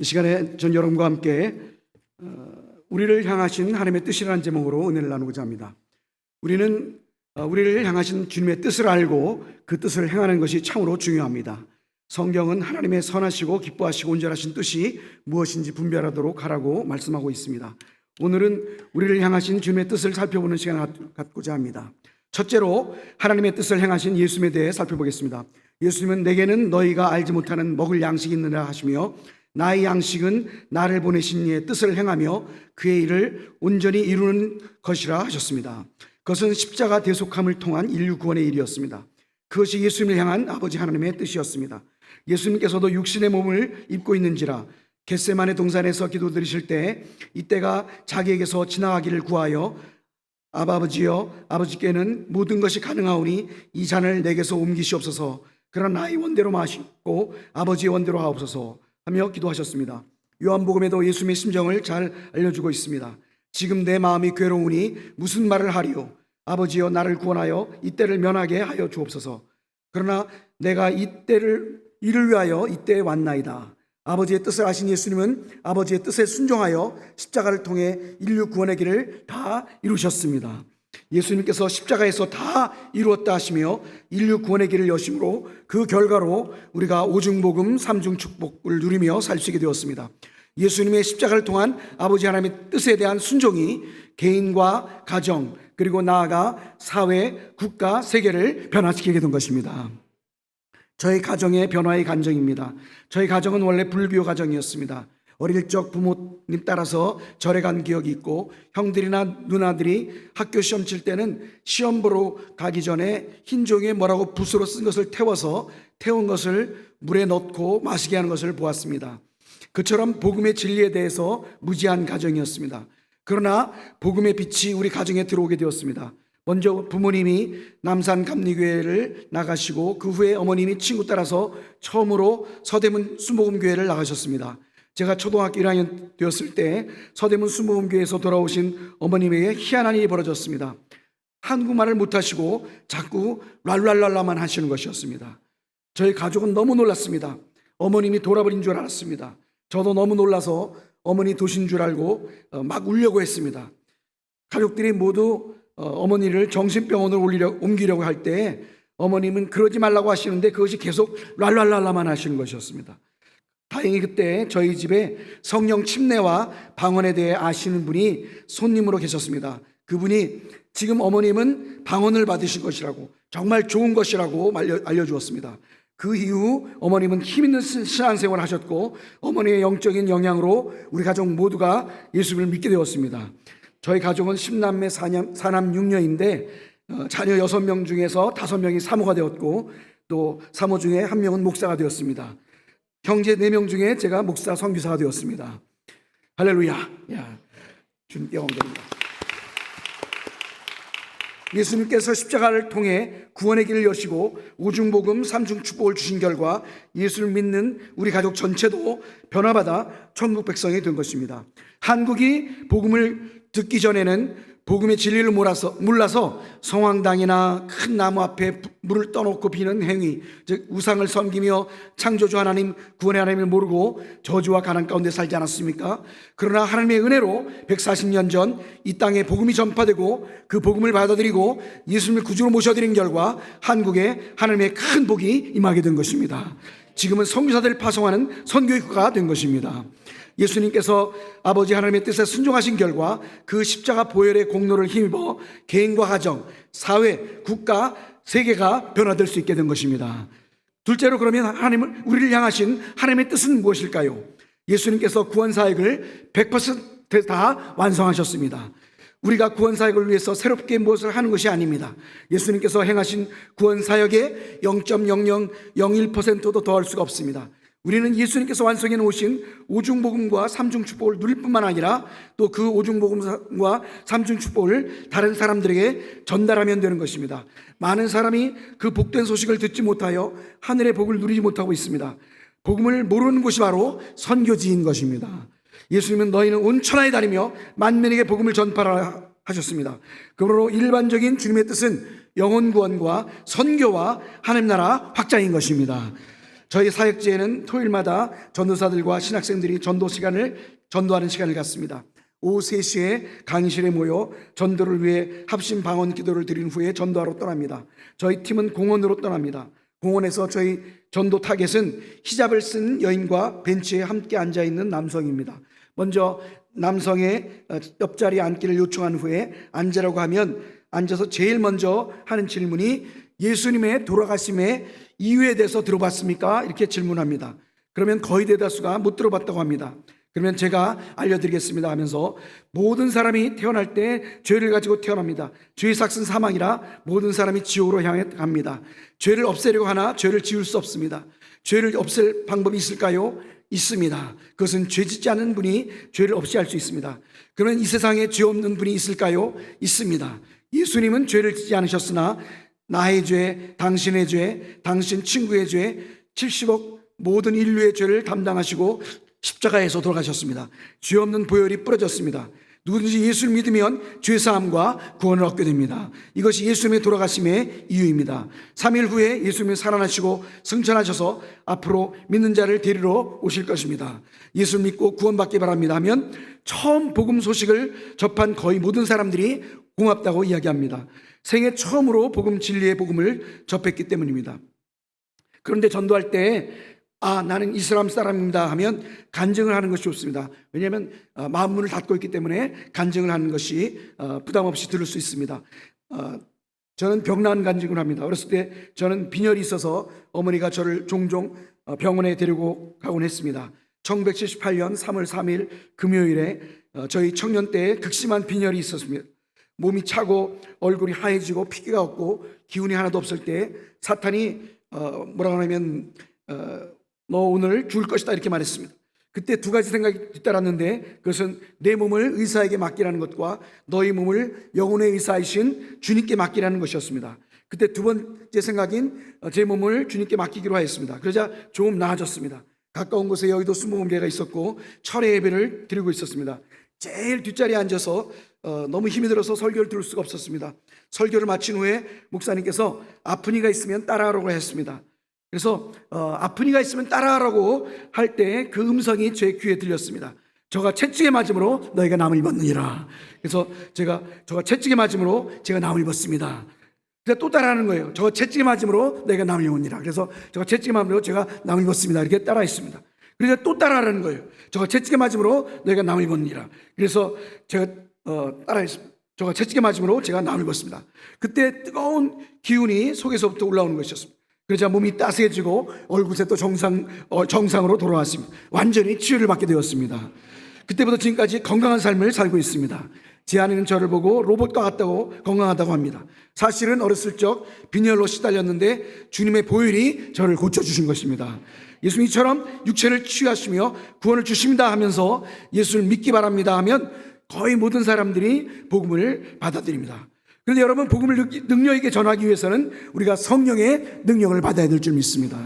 이 시간에 전 여러분과 함께 우리를 향하신 하나님의 뜻이라는 제목으로 은혜를 나누고자 합니다. 우리는 우리를 향하신 주님의 뜻을 알고 그 뜻을 행하는 것이 참으로 중요합니다. 성경은 하나님의 선하시고 기뻐하시고 온전하신 뜻이 무엇인지 분별하도록 하라고 말씀하고 있습니다. 오늘은 우리를 향하신 주님의 뜻을 살펴보는 시간을 갖고자 합니다. 첫째로 하나님의 뜻을 행하신 예수님에 대해 살펴보겠습니다. 예수님은 내게는 너희가 알지 못하는 먹을 양식이 있느라 하시며 나의 양식은 나를 보내신 이의 뜻을 행하며 그의 일을 온전히 이루는 것이라 하셨습니다. 그것은 십자가 대속함을 통한 인류 구원의 일이었습니다. 그것이 예수님을 향한 아버지 하나님의 뜻이었습니다. 예수님께서도 육신의 몸을 입고 있는지라 겟세마네 동산에서 기도드리실 때 이때가 자기에게서 지나가기를 구하여 아버지여 아버지께는 모든 것이 가능하오니 이 잔을 내게서 옮기시옵소서. 그러나 나의 원대로 마시고 아버지의 원대로 하옵소서 하며 기도하셨습니다. 요한복음에도 예수님의 심정을 잘 알려주고 있습니다. 지금 내 마음이 괴로우니 무슨 말을 하리요? 아버지여 나를 구원하여 이때를 면하게 하여 주옵소서. 그러나 내가 이때를 이를 위하여 이때에 왔나이다. 아버지의 뜻을 아신 예수님은 아버지의 뜻에 순종하여 십자가를 통해 인류 구원의 길을 다 이루셨습니다. 예수님께서 십자가에서 다 이루었다 하시며 인류 구원의 길을 여심으로 그 결과로 우리가 오중복음 삼중축복을 누리며 살 수 있게 되었습니다. 예수님의 십자가를 통한 아버지 하나님의 뜻에 대한 순종이 개인과 가정 그리고 나아가 사회, 국가, 세계를 변화시키게 된 것입니다. 저희 가정의 변화의 간증입니다. 저희 가정은 원래 불교 가정이었습니다. 어릴 적 부모님 따라서 절에 간 기억이 있고 형들이나 누나들이 학교 시험 칠 때는 시험 보러 가기 전에 흰 종이에 뭐라고 붓으로 쓴 것을 태운 것을 물에 넣고 마시게 하는 것을 보았습니다. 그처럼 복음의 진리에 대해서 무지한 가정이었습니다. 그러나 복음의 빛이 우리 가정에 들어오게 되었습니다. 먼저 부모님이 남산 감리교회를 나가시고 그 후에 어머님이 친구 따라서 처음으로 서대문 순복음교회를 나가셨습니다. 제가 초등학교 1학년 되었을 때 서대문 순복음교회에서 돌아오신 어머님에게 희한한 일이 벌어졌습니다. 한국말을 못하시고 자꾸 랄랄랄라만 하시는 것이었습니다. 저희 가족은 너무 놀랐습니다. 어머님이 돌아버린 줄 알았습니다. 저도 너무 놀라서 어머니 도신 줄 알고 막 울려고 했습니다. 가족들이 모두 어머니를 정신병원으로 옮기려고 할 때 어머님은 그러지 말라고 하시는데 그것이 계속 랄랄랄라만 하시는 것이었습니다. 다행히 그때 저희 집에 성령 침례와 방언에 대해 아시는 분이 손님으로 계셨습니다. 그분이 지금 어머님은 방언을 받으신 것이라고 정말 좋은 것이라고 알려주었습니다. 그 이후 어머님은 힘있는 신앙생활을 하셨고 어머니의 영적인 영향으로 우리 가족 모두가 예수를 믿게 되었습니다. 저희 가족은 10남매 4남 6녀인데 자녀 6명 중에서 5명이 사모가 되었고 또 사모 중에 1명은 목사가 되었습니다. 형제 4명 중에 제가 목사 선교사가 되었습니다. 할렐루야. 주님께 영광입니다. 예수님께서 십자가를 통해 구원의 길을 여시고 오중복음 삼중축복을 주신 결과 예수를 믿는 우리 가족 전체도 변화받아 천국 백성이 된 것입니다. 한국이 복음을 듣기 전에는 복음의 진리를 몰라서 성황당이나 큰 나무 앞에 물을 떠놓고 비는 행위, 즉 우상을 섬기며 창조주 하나님, 구원의 하나님을 모르고 저주와 가난 가운데 살지 않았습니까? 그러나 하나님의 은혜로 140년 전 이 땅에 복음이 전파되고 그 복음을 받아들이고 예수님을 구주로 모셔드린 결과 한국에 하나님의 큰 복이 임하게 된 것입니다. 지금은 선교사들을 파송하는 선교육과가 된 것입니다. 예수님께서 아버지 하나님의 뜻에 순종하신 결과 그 십자가 보혈의 공로를 힘입어 개인과 가정, 사회, 국가, 세계가 변화될 수 있게 된 것입니다. 둘째로 그러면 우리를 향하신 하나님의 뜻은 무엇일까요? 예수님께서 구원사역을 100% 다 완성하셨습니다. 우리가 구원사역을 위해서 새롭게 무엇을 하는 것이 아닙니다. 예수님께서 행하신 구원사역에 0.0001%도 더할 수가 없습니다. 우리는 예수님께서 완성해 놓으신 오중복음과 삼중축복을 누릴 뿐만 아니라 또 그 오중복음과 삼중축복을 다른 사람들에게 전달하면 되는 것입니다. 많은 사람이 그 복된 소식을 듣지 못하여 하늘의 복을 누리지 못하고 있습니다. 복음을 모르는 곳이 바로 선교지인 것입니다. 예수님은 너희는 온 천하에 다니며 만민에게 복음을 전파하라 하셨습니다. 그러므로 일반적인 주님의 뜻은 영혼 구원과 선교와 하나님 나라 확장인 것입니다. 저희 사역지에는 토요일마다 전도사들과 신학생들이 전도하는 시간을 갖습니다. 오후 3시에 강의실에 모여 전도를 위해 합심 방언 기도를 드린 후에 전도하러 떠납니다. 저희 팀은 공원으로 떠납니다. 공원에서 저희 전도 타겟은 히잡을 쓴 여인과 벤치에 함께 앉아있는 남성입니다. 먼저 남성의 옆자리에 앉기를 요청한 후에 앉으라고 하면 앉아서 제일 먼저 하는 질문이 예수님의 돌아가심의 이유에 대해서 들어봤습니까? 이렇게 질문합니다. 그러면 거의 대다수가 못 들어봤다고 합니다. 그러면 제가 알려드리겠습니다 하면서 모든 사람이 태어날 때 죄를 가지고 태어납니다. 죄의 삭은 사망이라 모든 사람이 지옥으로 향해 갑니다. 죄를 없애려고 하나 죄를 지울 수 없습니다. 죄를 없앨 방법이 있을까요? 있습니다. 그것은 죄 짓지 않은 분이 죄를 없이 할 수 있습니다. 그러면 이 세상에 죄 없는 분이 있을까요? 있습니다. 예수님은 죄를 짓지 않으셨으나 나의 죄, 당신의 죄, 당신 친구의 죄, 70억 모든 인류의 죄를 담당하시고 십자가에서 돌아가셨습니다. 죄 없는 보혈이 뿌려졌습니다. 누구든지 예수를 믿으면 죄사함과 구원을 얻게 됩니다. 이것이 예수님의 돌아가심의 이유입니다. 3일 후에 예수님이 살아나시고 승천하셔서 앞으로 믿는 자를 데리러 오실 것입니다. 예수를 믿고 구원받기 바랍니다 하면 처음 복음 소식을 접한 거의 모든 사람들이 고맙다고 이야기합니다. 생애 처음으로 복음 진리의 복음을 접했기 때문입니다. 그런데 전도할 때 나는 이슬람 사람입니다 하면 간증을 하는 것이 좋습니다. 왜냐하면 마음문을 닫고 있기 때문에 간증을 하는 것이 부담 없이 들을 수 있습니다. 저는 병난 간증을 합니다. 어렸을 때 저는 빈혈이 있어서 어머니가 저를 종종 병원에 데리고 가곤 했습니다. 1978년 3월 3일 금요일에 저희 청년 때에 극심한 빈혈이 있었습니다. 몸이 차고 얼굴이 하얘지고 피기가 없고 기운이 하나도 없을 때 사탄이 뭐라고 하냐면 너 오늘 죽을 것이다 이렇게 말했습니다. 그때 두 가지 생각이 뒤따랐는데 그것은 내 몸을 의사에게 맡기라는 것과 너희 몸을 영혼의 의사이신 주님께 맡기라는 것이었습니다. 그때 두 번째 생각인 제 몸을 주님께 맡기기로 하였습니다. 그러자 조금 나아졌습니다. 가까운 곳에 여의도 수목원교회가 있었고 철회 예배를 드리고 있었습니다. 제일 뒷자리에 앉아서 너무 힘이 들어서 설교를 들을 수가 없었습니다. 설교를 마친 후에 목사님께서 아픈 이가 있으면 따라하라고 했습니다. 그래서 아픈 이가 있으면 따라하라고 할 때 그 음성이 제 귀에 들렸습니다. 저가 채찍에 맞음으로 너희가 남을 입었느니라. 그래서 저가 채찍에 맞음으로 제가 남을 입었습니다. 그래서 또 따라하는 거예요. 저가 채찍에 맞음으로 너희가 남을 입었느니라. 그래서 저가 채찍에 맞음으로 제가 남을 입었습니다. 이렇게 따라했습니다. 그래서 또 따라하라는 거예요. 저가 채찍에 맞음으로 너희가 남을 입었느니라. 그래서 제가 따라했습니다. 저가 채찍에 맞음으로 제가 남을 입었습니다. 그때 뜨거운 기운이 속에서부터 올라오는 것이었습니다. 그러자 몸이 따스해지고 얼굴에 또 정상으로 돌아왔습니다. 완전히 치유를 받게 되었습니다. 그때부터 지금까지 건강한 삶을 살고 있습니다. 제 아내는 저를 보고 로봇과 같다고 건강하다고 합니다. 사실은 어렸을 적 빈혈로 시달렸는데 주님의 보혈이 저를 고쳐주신 것입니다. 예수님처럼 육체를 치유하시며 구원을 주십니다 하면서 예수를 믿기 바랍니다 하면 거의 모든 사람들이 복음을 받아들입니다. 그런데 여러분, 복음을 능력 있게 전하기 위해서는 우리가 성령의 능력을 받아야 될 줄 믿습니다.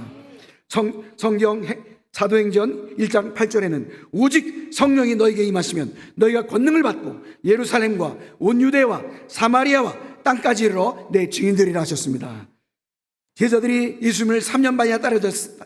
성경 사도행전 1장 8절에는 오직 성령이 너에게 임하시면 너희가 권능을 받고 예루살렘과 온 유대와 사마리아와 땅까지 이르러 내 증인들이라 하셨습니다. 제자들이 예수님을 3년 반이나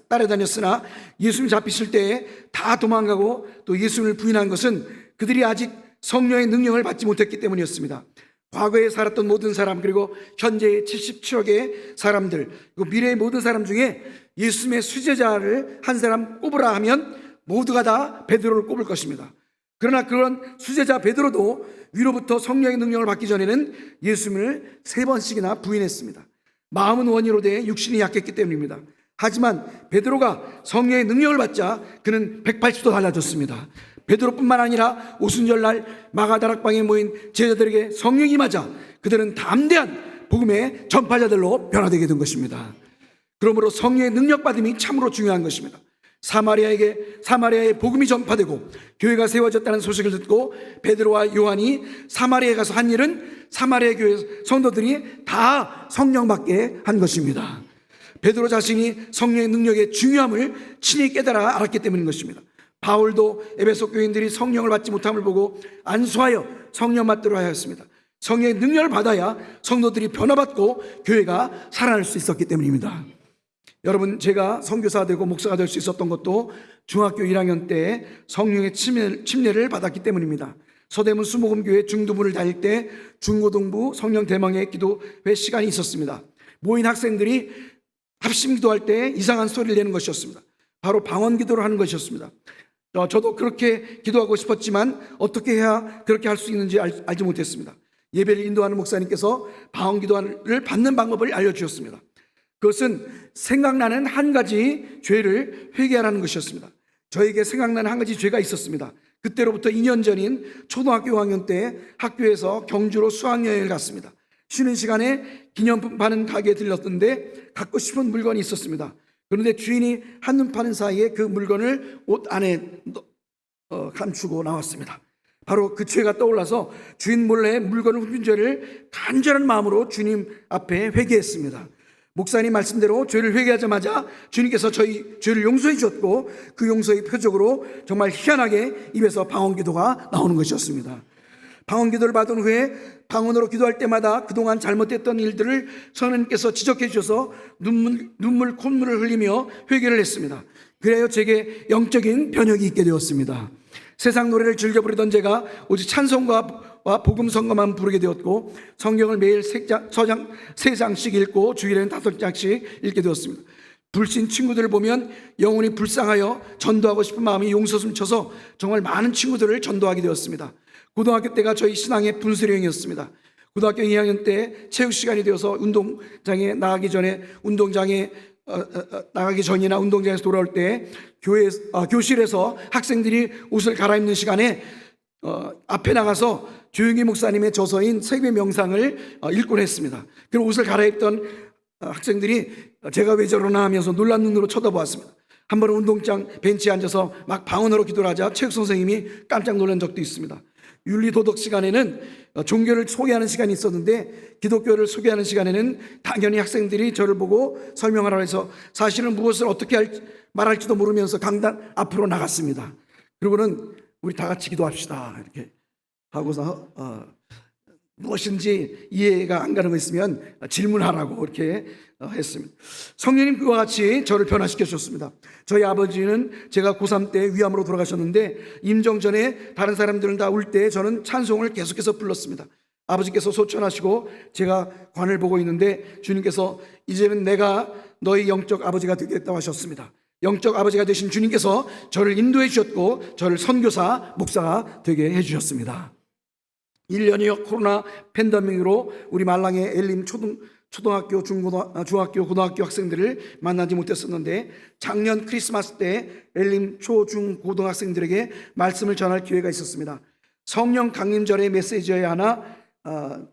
따라다녔으나 예수님 잡히실 때에 다 도망가고 또 예수님을 부인한 것은 그들이 아직 성령의 능력을 받지 못했기 때문이었습니다. 과거에 살았던 모든 사람, 그리고 현재의 77억의 사람들, 그리고 미래의 모든 사람 중에 예수님의 수제자를 한 사람 꼽으라 하면 모두가 다 베드로를 꼽을 것입니다. 그러나 그런 수제자 베드로도 위로부터 성령의 능력을 받기 전에는 예수님을 3번씩이나 부인했습니다. 마음은 원이로 돼 육신이 약했기 때문입니다. 하지만 베드로가 성령의 능력을 받자 그는 180도 달라졌습니다. 베드로뿐만 아니라 오순절날 마가다락방에 모인 제자들에게 성령이 임하자 그들은 담대한 복음의 전파자들로 변화되게 된 것입니다. 그러므로 성령의 능력받음이 참으로 중요한 것입니다. 사마리아에 복음이 전파되고 교회가 세워졌다는 소식을 듣고 베드로와 요한이 사마리아에 가서 한 일은 사마리아 교회 성도들이 다 성령 받게 한 것입니다. 베드로 자신이 성령의 능력의 중요함을 친히 깨달아 알았기 때문인 것입니다. 바울도 에베소 교인들이 성령을 받지 못함을 보고 안수하여 성령 받도록 하였습니다. 성령의 능력을 받아야 성도들이 변화받고 교회가 살아날 수 있었기 때문입니다. 여러분, 제가 선교사가 되고 목사가 될 수 있었던 것도 중학교 1학년 때 성령의 침례를 받았기 때문입니다. 서대문 수목음교회 중두부를 다닐 때 중고등부 성령 대망의 기도회 시간이 있었습니다. 모인 학생들이 합심 기도할 때 이상한 소리를 내는 것이었습니다. 바로 방언 기도를 하는 것이었습니다. 저도 그렇게 기도하고 싶었지만 어떻게 해야 그렇게 할 수 있는지 알지 못했습니다. 예배를 인도하는 목사님께서 방언 기도를 받는 방법을 알려주셨습니다. 그것은 생각나는 한 가지 죄를 회개하라는 것이었습니다. 저에게 생각나는 한 가지 죄가 있었습니다. 그때로부터 2년 전인 초등학교 5학년 때 학교에서 경주로 수학여행을 갔습니다. 쉬는 시간에 기념품 파는 가게에 들렀는데 갖고 싶은 물건이 있었습니다. 그런데 주인이 한눈 파는 사이에 그 물건을 옷 안에 감추고 나왔습니다. 바로 그 죄가 떠올라서 주인 몰래 물건을 훔친 죄를 간절한 마음으로 주님 앞에 회개했습니다. 목사님 말씀대로 죄를 회개하자마자 주님께서 저희 죄를 용서해 주셨고, 그 용서의 표적으로 정말 희한하게 입에서 방언 기도가 나오는 것이었습니다. 방언 기도를 받은 후에 방언으로 기도할 때마다 그동안 잘못했던 일들을 성령님께서 지적해 주셔서 눈물 콧물을 흘리며 회개를 했습니다. 그래야 제게 영적인 변혁이 있게 되었습니다. 세상 노래를 즐겨 부르던 제가 오직 찬송과 복음 선거만 부르게 되었고, 성경을 매일 3장씩 읽고 주일에는 5장씩 읽게 되었습니다. 불신 친구들을 보면 영혼이 불쌍하여 전도하고 싶은 마음이 용서숨쳐서 정말 많은 친구들을 전도하게 되었습니다. 고등학교 때가 저희 신앙의 분수령이었습니다. 고등학교 2학년 때 체육 시간이 되어서 운동장에 나가기 전에 나가기 전이나 운동장에서 돌아올 때 교실에서 학생들이 옷을 갈아입는 시간에 앞에 나가서 조용히 목사님의 저서인 세계 명상을 읽곤 했습니다. 그럼 옷을 갈아입던 학생들이 제가 왜 저러나 하면서 놀란 눈으로 쳐다보았습니다. 한 번은 운동장 벤치에 앉아서 막 방언으로 기도를 하자 체육 선생님이 깜짝 놀란 적도 있습니다. 윤리도덕 시간에는 종교를 소개하는 시간이 있었는데, 기독교를 소개하는 시간에는 당연히 학생들이 저를 보고 설명하라고 해서 사실은 무엇을 어떻게 말할지도 모르면서 강단 앞으로 나갔습니다. 그리고는 우리 다 같이 기도합시다 이렇게 하고서 무엇인지 이해가 안 가는 거 있으면 질문하라고 이렇게 했습니다. 성령님 그와 같이 저를 변화시켜 주셨습니다. 저희 아버지는 제가 고3 때 위암으로 돌아가셨는데, 임종 전에 다른 사람들은 다 울 때 저는 찬송을 계속해서 불렀습니다. 아버지께서 소천하시고 제가 관을 보고 있는데 주님께서 이제는 내가 너희 영적 아버지가 되겠다고 하셨습니다. 영적 아버지가 되신 주님께서 저를 인도해 주셨고, 저를 선교사, 목사가 되게 해 주셨습니다. 1년여 코로나 팬데믹으로 우리 말랑의 엘림 초등학교, 중학교, 고등학교 학생들을 만나지 못했었는데, 작년 크리스마스 때 엘림 초, 중, 고등학생들에게 말씀을 전할 기회가 있었습니다. 성령 강림절의 메시지여야 하나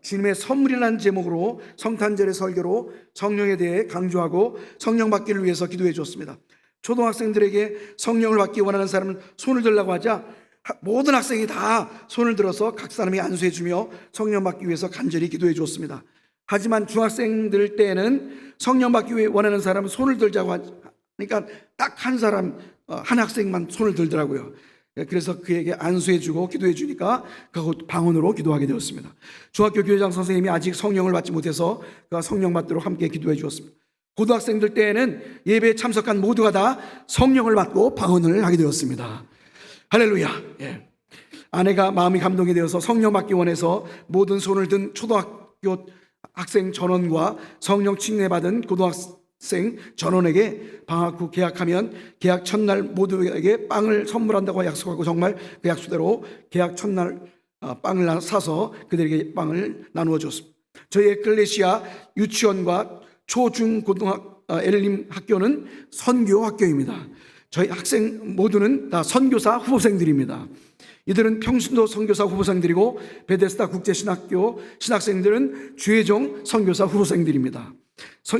주님의 선물이라는 제목으로 성탄절의 설교로 성령에 대해 강조하고 성령 받기를 위해서 기도해 주었습니다. 초등학생들에게 성령을 받기 원하는 사람은 손을 들라고 하자 모든 학생이 다 손을 들어서 각 사람이 안수해 주며 성령 받기 위해서 간절히 기도해 주었습니다. 하지만 중학생들 때에는 성령 받기 위해 원하는 사람은 손을 들자고 하니까 딱 한 사람, 한 학생만 손을 들더라고요. 그래서 그에게 안수해 주고 기도해 주니까 그하고 방언으로 기도하게 되었습니다. 중학교 교회장 선생님이 아직 성령을 받지 못해서 그가 성령 받도록 함께 기도해 주었습니다. 고등학생들 때에는 예배에 참석한 모두가 다 성령을 받고 방언을 하게 되었습니다. 할렐루야. 예. 아내가 마음이 감동이 되어서 성령 받기 원해서 모든 손을 든 초등학교 학생 전원과 성령 칭례받은 고등학생 전원에게 방학 후 계약하면 계약 첫날 모두에게 빵을 선물한다고 약속하고, 정말 그 약속대로 계약 첫날 빵을 사서 그들에게 빵을 나누어 줬습니다. 저희 에클레시아 유치원과 초, 중, 엘림 학교는 선교 학교입니다. 저희 학생 모두는 다 선교사 후보생들입니다. 이들은 평신도 선교사 후보생들이고, 베데스다 국제신학교 신학생들은 주혜종 선교사 후보생들입니다.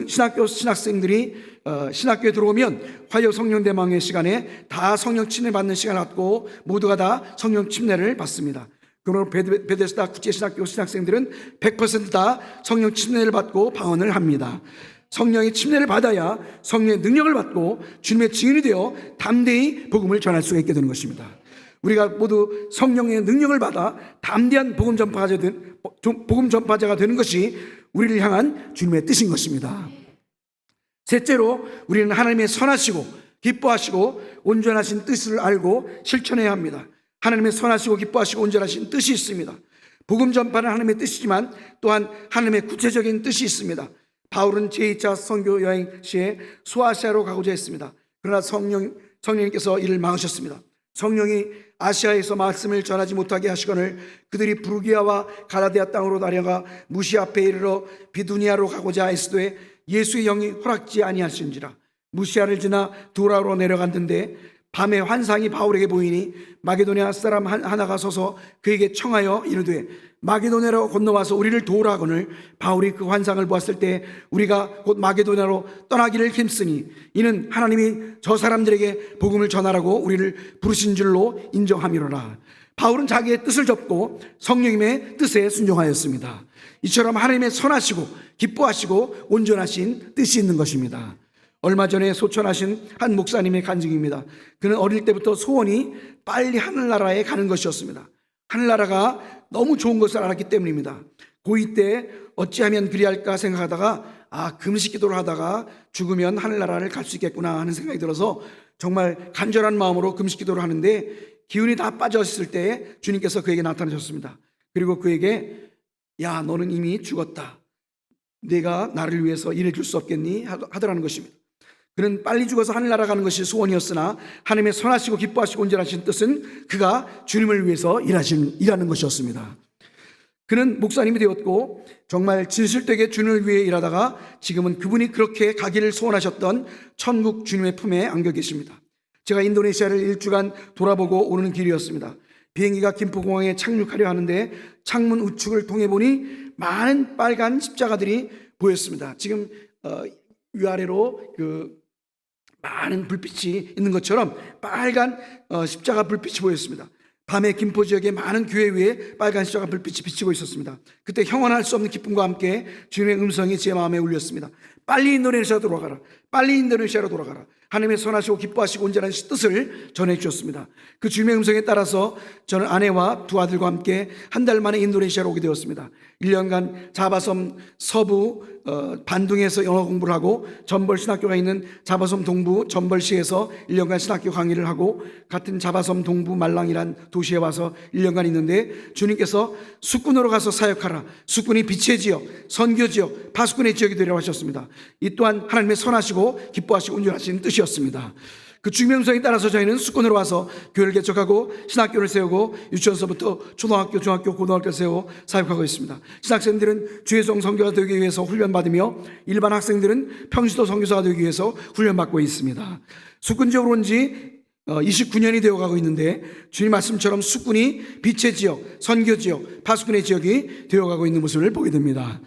신학교 신학생들이 신학교에 들어오면 화요 성령 대망의 시간에 다 성령 침례 받는 시간을 갖고 모두가 다 성령 침례를 받습니다. 그러므로 베데스다 국제신학교 신학생들은 100% 다 성령 침례를 받고 방언을 합니다. 성령의 침례를 받아야 성령의 능력을 받고 주님의 증인이 되어 담대히 복음을 전할 수가 있게 되는 것입니다. 우리가 모두 성령의 능력을 받아 담대한 복음 전파자가 되는 것이 우리를 향한 주님의 뜻인 것입니다. 셋째로 우리는 하나님의 선하시고 기뻐하시고 온전하신 뜻을 알고 실천해야 합니다. 하나님의 선하시고 기뻐하시고 온전하신 뜻이 있습니다. 복음 전파는 하나님의 뜻이지만 또한 하나님의 구체적인 뜻이 있습니다. 바울은 제2차 선교 여행 시에 소아시아로 가고자 했습니다. 그러나 성령님께서 이를 막으셨습니다. 성령이 아시아에서 말씀을 전하지 못하게 하시거늘 그들이 부르기아와 갈라디아 땅으로 달려가 무시 앞에 이르러 비두니아로 가고자 했으되 예수의 영이 허락지 아니하신지라. 무시아를 지나 두라로 내려갔는데 밤에 환상이 바울에게 보이니 마게도냐 사람 하나가 서서 그에게 청하여 이르되 마게도냐로 건너와서 우리를 도우라 하거늘 바울이 그 환상을 보았을 때 우리가 곧 마게도냐로 떠나기를 힘쓰니 이는 하나님이 저 사람들에게 복음을 전하라고 우리를 부르신 줄로 인정함이로라. 바울은 자기의 뜻을 접고 성령님의 뜻에 순종하였습니다. 이처럼 하나님의 선하시고 기뻐하시고 온전하신 뜻이 있는 것입니다. 얼마 전에 소천하신 한 목사님의 간증입니다. 그는 어릴 때부터 소원이 빨리 하늘나라에 가는 것이었습니다. 하늘나라가 너무 좋은 것을 알았기 때문입니다. 고2 때 어찌하면 그리할까 생각하다가 금식 기도를 하다가 죽으면 하늘나라를 갈 수 있겠구나 하는 생각이 들어서 정말 간절한 마음으로 금식 기도를 하는데 기운이 다 빠졌을 때 주님께서 그에게 나타나셨습니다. 그리고 그에게 야, 너는 이미 죽었다. 내가 나를 위해서 일해줄 수 없겠니? 하더라는 것입니다. 그는 빨리 죽어서 하늘나라 가는 것이 소원이었으나 하나님의 선하시고 기뻐하시고 온전하신 뜻은 그가 주님을 위해서 일하는 것이었습니다. 그는 목사님이 되었고 정말 진실되게 주님을 위해 일하다가 지금은 그분이 그렇게 가기를 소원하셨던 천국 주님의 품에 안겨 계십니다. 제가 인도네시아를 일주간 돌아보고 오는 길이었습니다. 비행기가 김포공항에 착륙하려 하는데 창문 우측을 통해 보니 많은 빨간 십자가들이 보였습니다. 지금 위아래로 많은 불빛이 있는 것처럼 빨간 십자가 불빛이 보였습니다. 밤에 김포 지역의 많은 교회 위에 빨간 십자가 불빛이 비치고 있었습니다. 그때 형언할 수 없는 기쁨과 함께 주님의 음성이 제 마음에 울렸습니다. 빨리 인도네시아로 돌아가라. 빨리 인도네시아로 돌아가라. 하나님의 선하시고 기뻐하시고 온전한 뜻을 전해 주셨습니다. 그 주님의 음성에 따라서 저는 아내와 두 아들과 함께 한 달 만에 인도네시아로 오게 되었습니다. 1년간 자바섬 서부 반둥에서 영어 공부를 하고 전벌 신학교가 있는 자바섬 동부 전벌시에서 1년간 신학교 강의를 하고 같은 자바섬 동부 말랑이란 도시에 와서 1년간 있는데 주님께서 수군으로 가서 사역하라. 수군이 빛의 지역, 선교 지역, 파수꾼의 지역이 되리라고 하셨습니다. 이 또한 하나님의 선하시고 기뻐하시고 온전하신 뜻이었습니다. 그 주님의 음성에 따라서 저희는 수군으로 와서 교회를 개척하고 신학교를 세우고 유치원서부터 초등학교, 중학교, 고등학교를 세우고 사역하고 있습니다. 신학생들은 주의성 선교가 되기 위해서 훈련받으며 일반 학생들은 평시도 선교사가 되기 위해서 훈련받고 있습니다. 수군 지역으로 온 지 29년이 되어가고 있는데 주님 말씀처럼 수군이 빛의 지역, 선교 지역, 파수꾼의 지역이 되어가고 있는 모습을 보게 됩니다.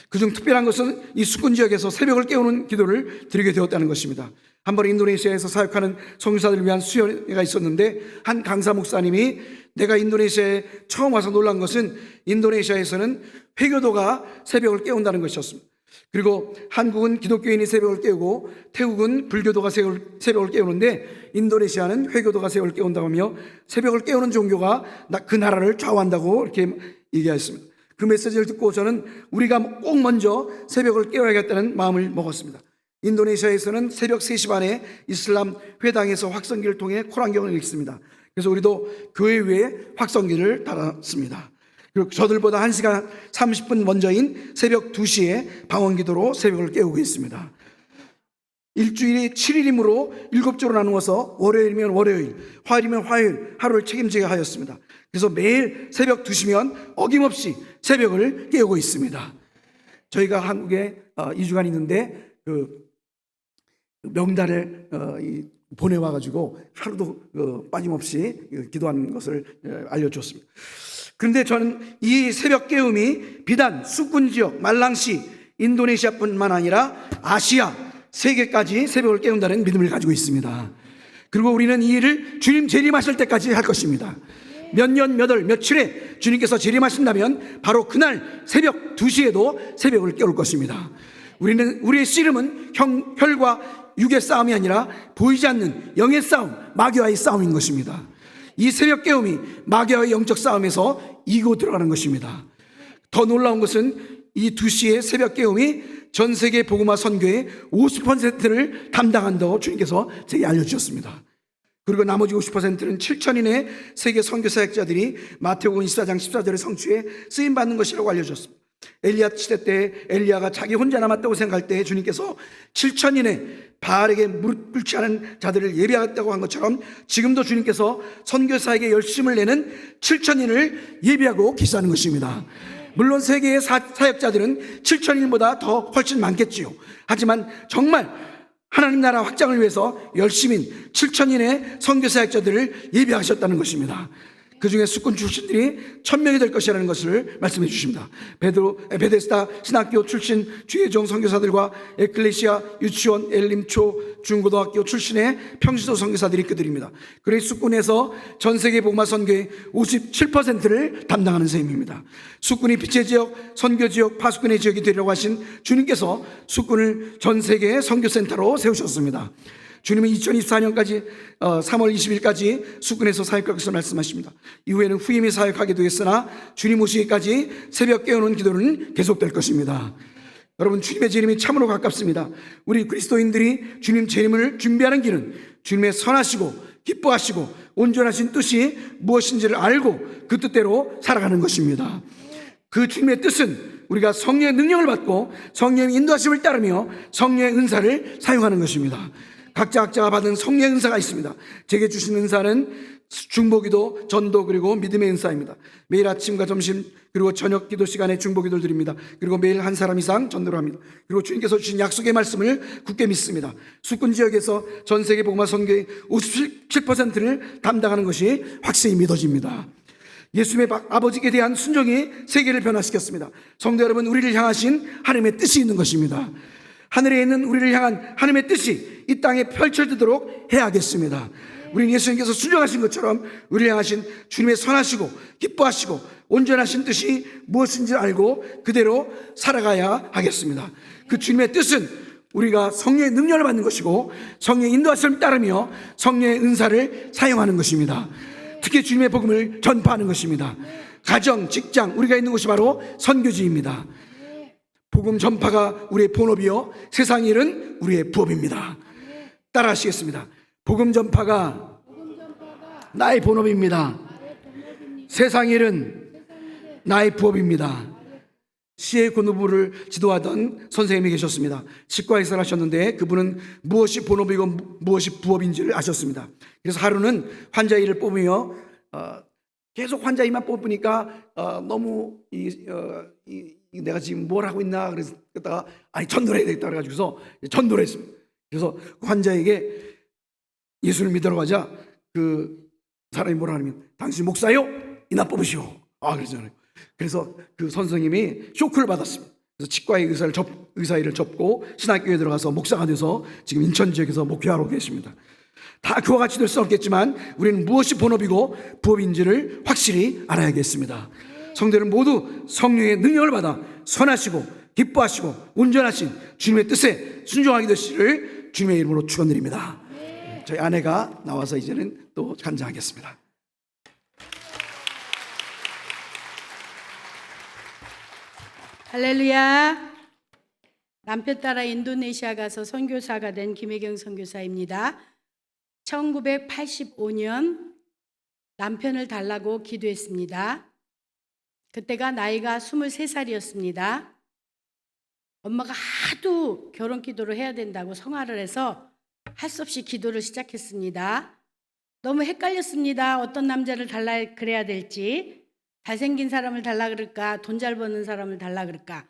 그중 특별한 것은 이 수군 지역에서 새벽을 깨우는 기도를 드리게 되었다는 것입니다. 한번 인도네시아에서 사역하는 선교사들을 위한 수련회가 있었는데 한 강사 목사님이 내가 인도네시아에 처음 와서 놀란 것은 인도네시아에서는 회교도가 새벽을 깨운다는 것이었습니다. 그리고 한국은 기독교인이 새벽을 깨우고 태국은 불교도가 새벽을 깨우는데 인도네시아는 회교도가 새벽을 깨운다고 하며 새벽을 깨우는 종교가 그 나라를 좌우한다고 이렇게 얘기했습니다. 그 메시지를 듣고 저는 우리가 꼭 먼저 새벽을 깨워야겠다는 마음을 먹었습니다. 인도네시아에서는 새벽 3시 반에 이슬람 회당에서 확성기를 통해 코란경을 읽습니다. 그래서 우리도 교회 위에 확성기를 달았습니다. 그리고 저들보다 1시간 30분 먼저인 새벽 2시에 방언기도로 새벽을 깨우고 있습니다. 일주일이 7일이므로 7조로 나누어서 월요일이면 월요일, 화요일이면 화요일 하루를 책임지게 하였습니다. 그래서 매일 새벽 2시면 어김없이 새벽을 깨우고 있습니다. 저희가 한국에 2주간 있는데 명단을 보내와가지고 하루도 빠짐없이 기도하는 것을 알려줬습니다. 그런데 저는 이 새벽 깨움이 비단 수군 지역, 말랑시, 인도네시아뿐만 아니라 아시아, 세계까지 새벽을 깨운다는 믿음을 가지고 있습니다. 그리고 우리는 이 일을 주님 재림하실 때까지 할 것입니다. 몇 년, 몇 월, 며칠에 주님께서 재림하신다면 바로 그날 새벽 2시에도 새벽을 깨울 것입니다. 우리의 씨름은 혈과 육의 싸움이 아니라 보이지 않는 영의 싸움, 마귀와의 싸움인 것입니다. 이 새벽 깨움이 마귀와의 영적 싸움에서 이기고 들어가는 것입니다. 더 놀라운 것은 이 2시의 새벽 깨움이 전 세계 복음화 선교의 50%를 담당한다고 주님께서 제게 알려주셨습니다. 그리고 나머지 50%는 7,000인의 세계 선교 사역자들이 마태복음 24장 14절의 성취에 쓰임받는 것이라고 알려주셨습니다. 엘리야 시대 때 엘리야가 자기 혼자 남았다고 생각할 때 주님께서 7,000인의 바알에게 무릎 꿇지 않은 자들을 예비하겠다고 한 것처럼 지금도 주님께서 선교사에게 열심을 내는 7,000인을 예비하고 기사하는 것입니다. 물론 세계의 사역자들은 7,000인보다 더 훨씬 많겠지요. 하지만 정말 하나님 나라 확장을 위해서 열심인 7,000인의 선교사역자들을 예비하셨다는 것입니다. 그 중에 수군 출신들이 1,000명이 될 것이라는 것을 말씀해 주십니다. 베데스다 신학교 출신 주혜종 선교사들과 에클레시아 유치원 엘림초 중고등학교 출신의 평신도 선교사들이 그들입니다. 그리고 수군에서 전 세계 복음화 선교의 57%를 담당하는 셈입니다. 수군이 빛의 지역, 선교 지역, 파수꾼의 지역이 되려고 하신 주님께서 수군을 전 세계의 선교센터로 세우셨습니다. 주님은 2024년까지 3월 20일까지 수군에서 사역할 것을 말씀하십니다. 이후에는 후임이 사역하게 되겠으나 주님 오시기까지 새벽 깨우는 기도는 계속될 것입니다. 여러분, 주님의 재림이 참으로 가깝습니다. 우리 그리스도인들이 주님 재림을 준비하는 길은 주님의 선하시고 기뻐하시고 온전하신 뜻이 무엇인지를 알고 그 뜻대로 살아가는 것입니다. 그 주님의 뜻은 우리가 성령의 능력을 받고 성령의 인도하심을 따르며 성령의 은사를 사용하는 것입니다. 각자가 받은 성령의 은사가 있습니다. 제게 주신 은사는 중보기도, 전도, 그리고 믿음의 은사입니다. 매일 아침과 점심 그리고 저녁 기도 시간에 중보기도를 드립니다. 그리고 매일 한 사람 이상 전도를 합니다. 그리고 주님께서 주신 약속의 말씀을 굳게 믿습니다. 수군 지역에서 전 세계 복음화 선교의 57%를 담당하는 것이 확실히 믿어집니다. 예수님의 아버지께 대한 순종이 세계를 변화시켰습니다. 성도 여러분, 우리를 향하신 하나님의 뜻이 있는 것입니다. 하늘에 있는 우리를 향한 하나님의 뜻이 이 땅에 펼쳐지도록 해야겠습니다. 우리는 예수님께서 순종하신 것처럼 우리를 향하신 주님의 선하시고 기뻐하시고 온전하신 뜻이 무엇인지 알고 그대로 살아가야 하겠습니다. 그 주님의 뜻은 우리가 성령의 능력을 받는 것이고 성령의 인도하심을 따르며 성령의 은사를 사용하는 것입니다. 특히 주님의 복음을 전파하는 것입니다. 가정, 직장, 우리가 있는 곳이 바로 선교지입니다. 복음 전파가 우리의 본업이요 세상 일은 우리의 부업입니다. 따라 하시겠습니다. 복음 전파가 나의 본업입니다. 세상 일은 나의 부업입니다. CA 군부를 지도하던 선생님이 계셨습니다. 치과의사를 하셨는데 그분은 무엇이 본업이고 무엇이 부업인지를 아셨습니다. 그래서 하루는 환자 일을 뽑으며 계속 환자 일만 뽑으니까 너무 내가 지금 뭘 하고 있나 그랬다가 전도를 해야 되겠다 그래가지고서 전도를 했습니다. 그래서 환자에게 예수를 믿으러 가자 그 사람이 뭐라 하냐면 당신 목사요? 이나 뽑으시오. 그러잖아요. 그래서 그 선생님이 쇼크를 받았습니다. 그래서 치과의 의사 일을 접고 신학교에 들어가서 목사가 돼서 지금 인천 지역에서 목회하고 계십니다. 다 그와 같이 될 수 없겠지만 우리는 무엇이 본업이고 부업인지를 확실히 알아야겠습니다. 성도들은 모두 성령의 능력을 받아 선하시고 기뻐하시고 온전하신 주님의 뜻에 순종하게 되시기를 주님의 이름으로 축원드립니다. 저희 아내가 나와서 이제는 또 간증하겠습니다. 할렐루야. 남편 따라 인도네시아 가서 선교사가 된 김혜경 선교사입니다. 1985년 남편을 달라고 기도했습니다. 그때가 나이가 23살이었습니다. 엄마가 하도 결혼 기도를 해야 된다고 성화를 해서 할 수 없이 기도를 시작했습니다. 너무 헷갈렸습니다. 어떤 남자를 달라 그래야 될지, 잘생긴 사람을 달라 그럴까, 돈 잘 버는 사람을 달라 그럴까,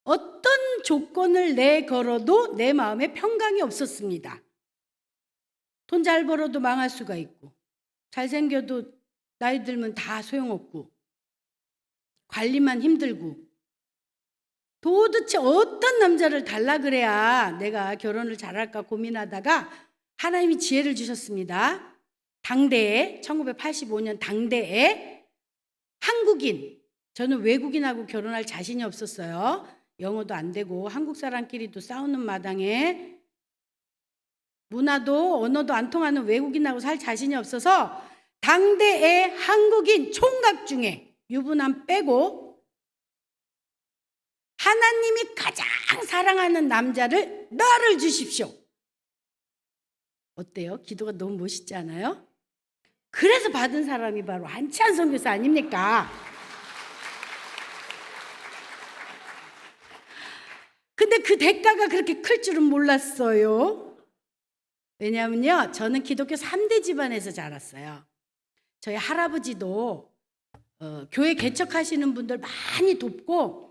어떤 조건을 내걸어도 내 마음에 평강이 없었습니다. 돈 잘 벌어도 망할 수가 있고, 잘생겨도 나이 들면 다 소용없고, 관리만 힘들고, 도대체 어떤 남자를 달라 그래야 내가 결혼을 잘할까 고민하다가 하나님이 지혜를 주셨습니다. 당대에 1985년 당대에 한국인, 저는 외국인하고 결혼할 자신이 없었어요. 영어도 안 되고 한국 사람끼리도 싸우는 마당에 문화도 언어도 안 통하는 외국인하고 살 자신이 없어서 당대에 한국인 총각 중에 유부남 빼고 하나님이 가장 사랑하는 남자를 나를 주십시오. 어때요? 기도가 너무 멋있지 않아요? 그래서 받은 사람이 바로 한치한 선교사 아닙니까? 근데 그 대가가 그렇게 클 줄은 몰랐어요. 왜냐하면요, 저는 기독교 3대 집안에서 자랐어요. 저희 할아버지도 교회 개척하시는 분들 많이 돕고,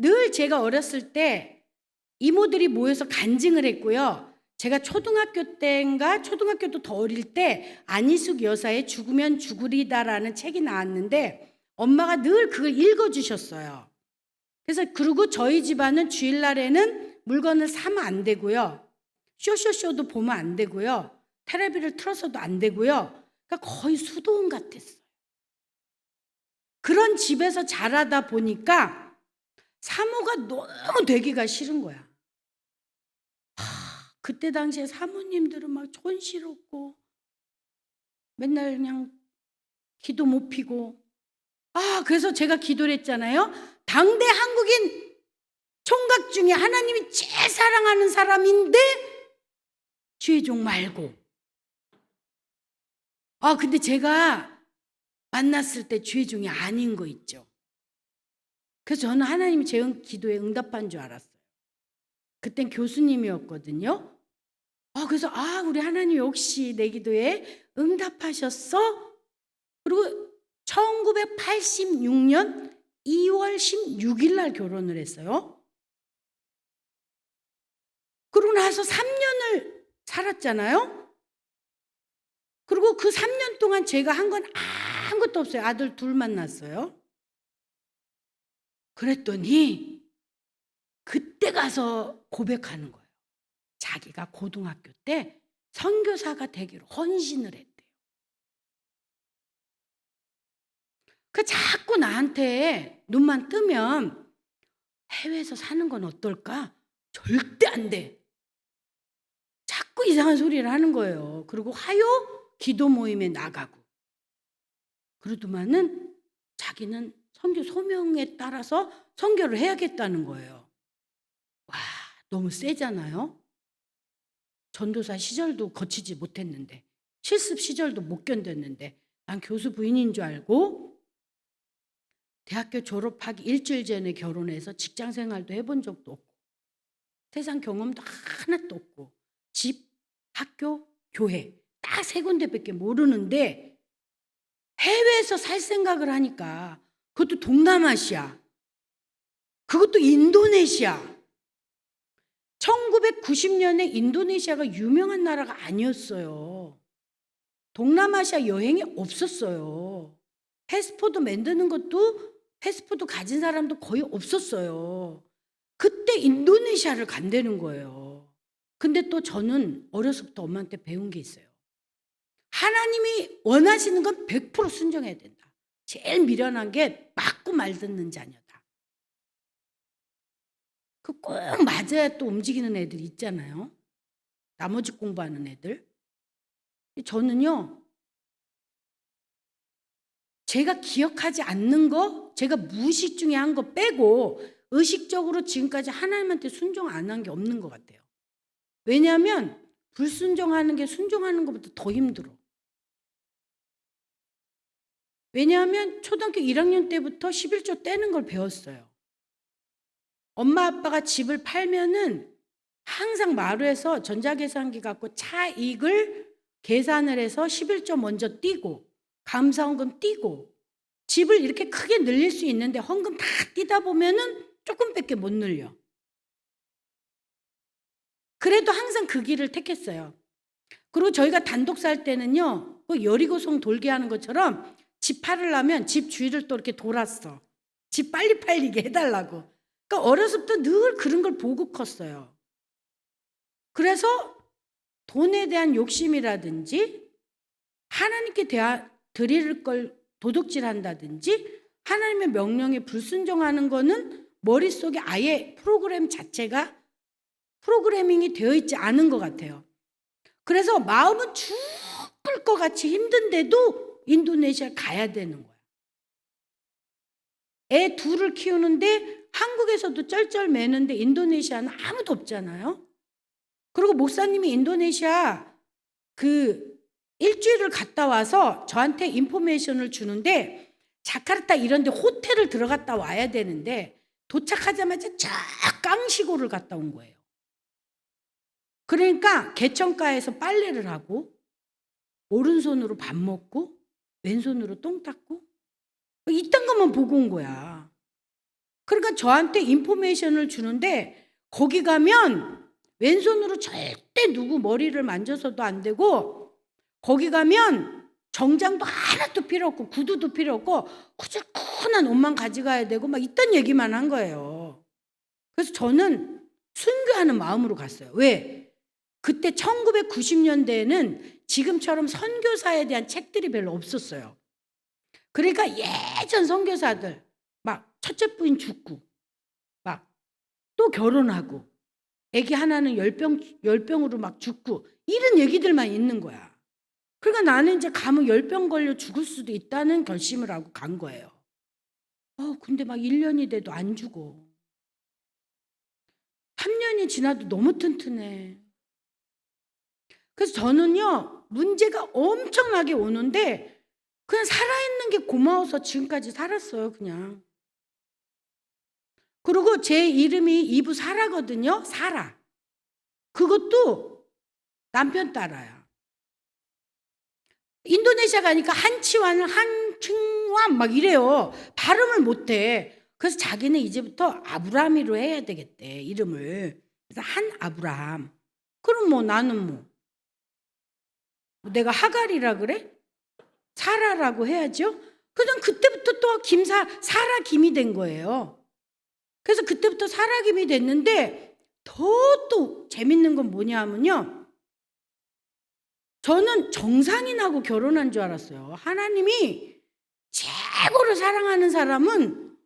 늘 제가 어렸을 때 이모들이 모여서 간증을 했고요. 제가 초등학교 때인가, 초등학교도 더 어릴 때 안희숙 여사의 죽으면 죽으리다라는 책이 나왔는데 엄마가 늘 그걸 읽어주셨어요. 그래서 그리고 저희 집안은 주일날에는 물건을 사면 안 되고요. 쇼쇼쇼도 보면 안 되고요. 텔레비를 틀어서도 안 되고요. 그러니까 거의 수도원 같았어요. 그런 집에서 자라다 보니까 사모가 너무 되기가 싫은 거야. 그때 당시에 사모님들은 막 촌스럽고 맨날 그냥 기도 못 피고, 그래서 제가 기도를 했잖아요. 당대 한국인 총각 중에 하나님이 제일 사랑하는 사람인데 주의종 말고. 근데 제가 만났을 때 주의종이 아닌 거 있죠. 그래서 저는 하나님이 제 기도에 응답한 줄 알았어요. 그땐 교수님이었거든요. 그래서 우리 하나님 역시 내 기도에 응답하셨어? 그리고 1986년 2월 16일 날 결혼을 했어요. 그러고 나서 3년을 살았잖아요. 그리고 그 3년 동안 제가 한 건 아무것도 없어요. 아들 둘 만났어요. 그랬더니 그때 가서 고백하는 거예요. 자기가 고등학교 때 선교사가 되기로 헌신을 했대요. 그 자꾸 나한테 눈만 뜨면 해외에서 사는 건 어떨까? 절대 안 돼. 자꾸 이상한 소리를 하는 거예요. 그리고 화요 기도 모임에 나가고. 그러더만은 자기는 선교 소명에 따라서 선교를 해야겠다는 거예요. 와, 너무 세잖아요. 전도사 시절도 거치지 못했는데, 실습 시절도 못 견뎠는데, 난 교수 부인인 줄 알고 대학교 졸업하기 일주일 전에 결혼해서 직장 생활도 해본 적도 없고 세상 경험도 하나도 없고 집, 학교, 교회 딱 3군데밖에 모르는데 해외에서 살 생각을 하니까, 그것도 동남아시아, 그것도 인도네시아. 1990년에 인도네시아가 유명한 나라가 아니었어요. 동남아시아 여행이 없었어요. 패스포드 만드는 것도, 패스포드 가진 사람도 거의 없었어요. 그때 인도네시아를 간다는 거예요. 근데 또 저는 어려서부터 엄마한테 배운 게 있어요. 하나님이 원하시는 건 100% 순종해야 된다. 제일 미련한 게 맞고 말 듣는 자녀다. 그 꼭 맞아야 또 움직이는 애들 있잖아요. 나머지 공부하는 애들. 저는요, 제가 기억하지 않는 거, 제가 무의식 중에 한 거 빼고 의식적으로 지금까지 하나님한테 순종 안 한 게 없는 것 같아요. 왜냐하면 불순종하는 게 순종하는 것보다 더 힘들어. 왜냐하면 초등학교 1학년 때부터 11조 떼는 걸 배웠어요. 엄마 아빠가 집을 팔면은 항상 마루에서 전자계산기 갖고 차익을 계산을 해서 11조 먼저 띄고 감사헌금 띄고, 집을 이렇게 크게 늘릴 수 있는데 헌금 다 띄다 보면은 조금밖에 못 늘려. 그래도 항상 그 길을 택했어요. 그리고 저희가 단독 살 때는요, 그 여리고성 돌게 하는 것처럼 집 팔으려면 집 주위를 또 이렇게 돌았어. 집 빨리 팔리게 해달라고. 그러니까 어려서부터 늘 그런 걸 보고 컸어요. 그래서 돈에 대한 욕심이라든지 하나님께 드릴 걸 도둑질한다든지 하나님의 명령에 불순종하는 거는 머릿속에 아예 프로그램 자체가 프로그래밍이 되어 있지 않은 것 같아요. 그래서 마음은 죽을 것 같이 힘든데도 인도네시아에 가야 되는 거야. 애 둘을 키우는데 한국에서도 쩔쩔 매는데 인도네시아는 아무도 없잖아요. 그리고 목사님이 인도네시아 그 일주일을 갔다 와서 저한테 인포메이션을 주는데 자카르타 이런 데 호텔을 들어갔다 와야 되는데 도착하자마자 쫙 깡시고를 갔다 온 거예요. 그러니까 개천가에서 빨래를 하고 오른손으로 밥 먹고 왼손으로 똥 닦고 이딴 것만 보고 온 거야. 그러니까 저한테 인포메이션을 주는데 거기 가면 왼손으로 절대 누구 머리를 만져서도 안 되고 거기 가면 정장도 하나도 필요 없고 구두도 필요 없고 후줄근한 옷만 가져가야 되고 막 이딴 얘기만 한 거예요. 그래서 저는 순교하는 마음으로 갔어요. 왜? 그때 1990년대에는 지금처럼 선교사에 대한 책들이 별로 없었어요. 그러니까 예전 선교사들 막 첫째 부인 죽고 막 또 결혼하고 애기 하나는 열병으로 막 죽고 이런 얘기들만 있는 거야. 그러니까 나는 이제 가면 열병 걸려 죽을 수도 있다는 결심을 하고 간 거예요. 근데 막 1년이 돼도 안 죽어. 3년이 지나도 너무 튼튼해. 그래서 저는요, 문제가 엄청나게 오는데 그냥 살아있는 게 고마워서 지금까지 살았어요, 그냥. 그리고 제 이름이 이브 사라거든요, 사라. 그것도 남편 따라야. 인도네시아 가니까 한치완을 한층완 막 이래요. 발음을 못해. 그래서 자기는 이제부터 아브라함이로 해야 되겠대, 이름을. 그래서 한 아브라함. 그럼 뭐 나는 뭐 내가 하갈이라 그래? 사라라고 해야죠. 그냥 그때부터 또 사라 김이 된 거예요. 그래서 그때부터 사라 김이 됐는데 또 재밌는 건 뭐냐 하면요. 저는 정상인하고 결혼한 줄 알았어요. 하나님이 최고로 사랑하는 사람은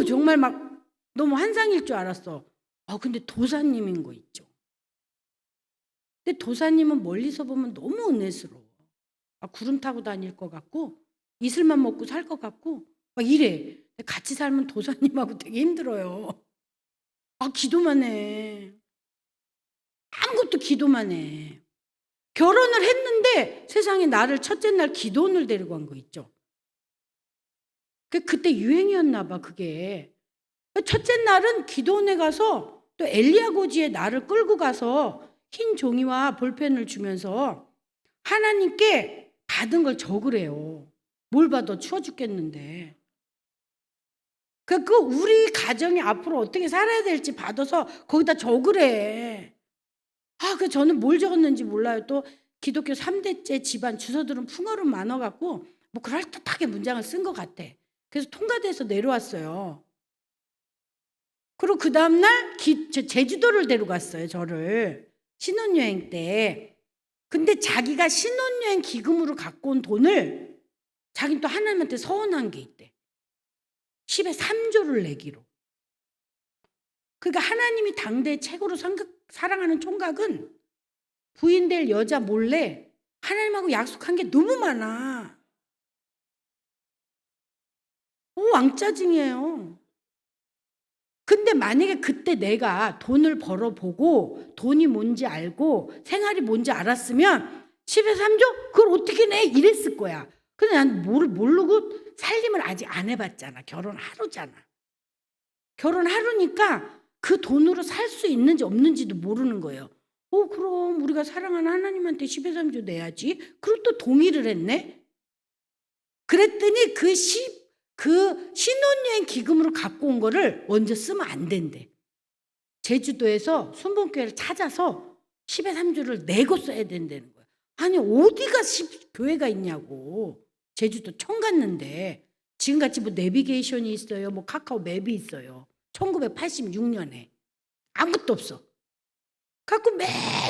정말 막 너무 환상일 줄 알았어. 근데 도사님인 거 있죠. 근데 도사님은 멀리서 보면 너무 은혜스러워. 구름 타고 다닐 것 같고 이슬만 먹고 살 것 같고 막 이래. 같이 살면 도사님하고 되게 힘들어요. 기도만 해. 아무것도 기도만 해. 결혼을 했는데 세상에 나를 첫째 날 기도원을 데리고 간 거 있죠. 그때 유행이었나 봐, 그게. 첫째 날은 기도원에 가서 또 엘리야 고지에 나를 끌고 가서 흰 종이와 볼펜을 주면서 하나님께 받은 걸 적으래요. 뭘 받아 추워 죽겠는데. 우리 가정이 앞으로 어떻게 살아야 될지 받아서 거기다 적으래. 그래서 저는 뭘 적었는지 몰라요. 또 기독교 3대째 집안 주소들은 풍어로 많아갖고 뭐 그럴듯하게 문장을 쓴 것 같아. 그래서 통과돼서 내려왔어요. 그리고 그 다음날 제주도를 데려갔어요, 저를. 신혼여행 때. 근데 자기가 신혼여행 기금으로 갖고 온 돈을 자기는 또 하나님한테 서운한 게 있대. 10에 3조를 내기로. 그러니까 하나님이 당대 최고로 사랑하는 총각은 부인 될 여자 몰래 하나님하고 약속한 게 너무 많아. 왕짜증이에요. 근데 만약에 그때 내가 돈을 벌어보고 돈이 뭔지 알고 생활이 뭔지 알았으면 10에 3조? 그걸 어떻게 내? 이랬을 거야. 근데 난 모르고 살림을 아직 안 해봤잖아. 결혼하루잖아. 결혼하루니까 그 돈으로 살 수 있는지 없는지도 모르는 거예요. 그럼 우리가 사랑하는 하나님한테 10에 3조 내야지. 그리고 또 동의를 했네. 그랬더니 그 신혼여행 기금으로 갖고 온 거를 먼저 쓰면 안 된대. 제주도에서 순복교회를 찾아서 10에 3조를 내고 써야 된다는 거야. 아니 어디가 교회가 있냐고. 제주도 청 갔는데 지금같이 뭐 내비게이션이 있어요. 뭐 카카오 맵이 있어요. 1986년에 아무것도 없어. 갖고 맨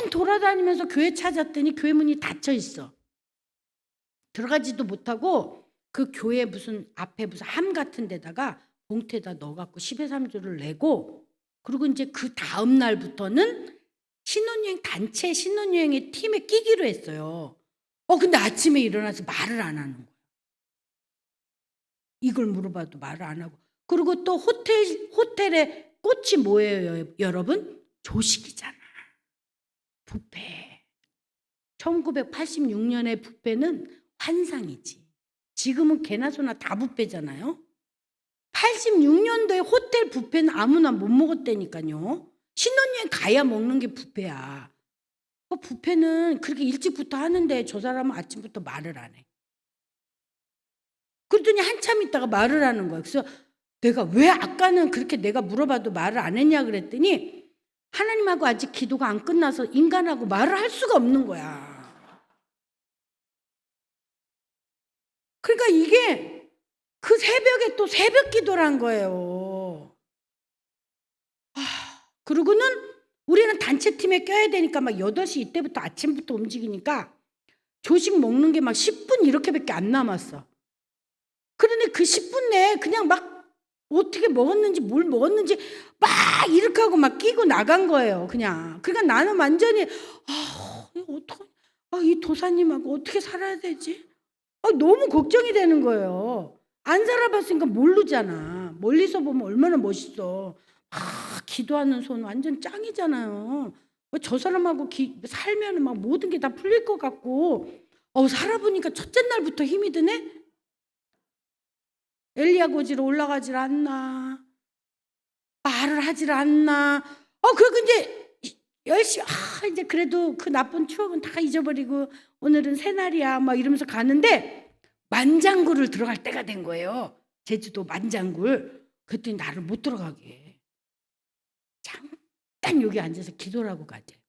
돌아다니면서 교회 찾았더니 교회 문이 닫혀 있어. 들어가지도 못하고 그 교회 무슨 앞에 무슨 함 같은 데다가 봉투에다 넣어갖고 10에 3조를 내고 그리고 이제 그 다음 날부터는 단체 신혼여행의 팀에 끼기로 했어요. 근데 아침에 일어나서 말을 안 하는 거야. 이걸 물어봐도 말을 안 하고 그리고 또 호텔의 꽃이 뭐예요, 여러분? 조식이잖아. 뷔페. 1986년의 뷔페는 환상이지. 지금은 개나 소나 다 뷔페잖아요. 86년도에 호텔 뷔페는 아무나 못 먹었다니까요. 신혼여행 가야 먹는 게 뷔페야. 뷔페는 그렇게 일찍부터 하는데 저 사람은 아침부터 말을 안 해. 그러더니 한참 있다가 말을 하는 거야. 그래서 내가 왜 아까는 그렇게 내가 물어봐도 말을 안 했냐 그랬더니 하나님하고 아직 기도가 안 끝나서 인간하고 말을 할 수가 없는 거야. 그러니까 이게 그 새벽에 또 새벽 기도를 한 거예요. 그러고는 우리는 단체팀에 껴야 되니까 막 8시 이때부터 아침부터 움직이니까 조식 먹는 게 막 10분 이렇게밖에 안 남았어. 그런데 그 10분 내에 그냥 막 어떻게 먹었는지 뭘 먹었는지 막 이렇게 하고 막 끼고 나간 거예요. 그냥. 그러니까 나는 완전히 이 도사님하고 어떻게 살아야 되지? 너무 걱정이 되는 거예요. 안 살아봤으니까 모르잖아. 멀리서 보면 얼마나 멋있어. 기도하는 손 완전 짱이잖아요. 저 사람하고 살면 막 모든 게 다 풀릴 것 같고 살아보니까 첫째 날부터 힘이 드네? 엘리야 고지로 올라가질 않나. 말을 하질 않나. 그리고 이제 열심히 이제 그래도 그 나쁜 추억은 다 잊어버리고 오늘은 새날이야 막 이러면서 가는데 만장굴을 들어갈 때가 된 거예요. 제주도 만장굴. 그랬더니 나를 못 들어가게 해. 잠깐 여기 앉아서 기도를 하고 가재.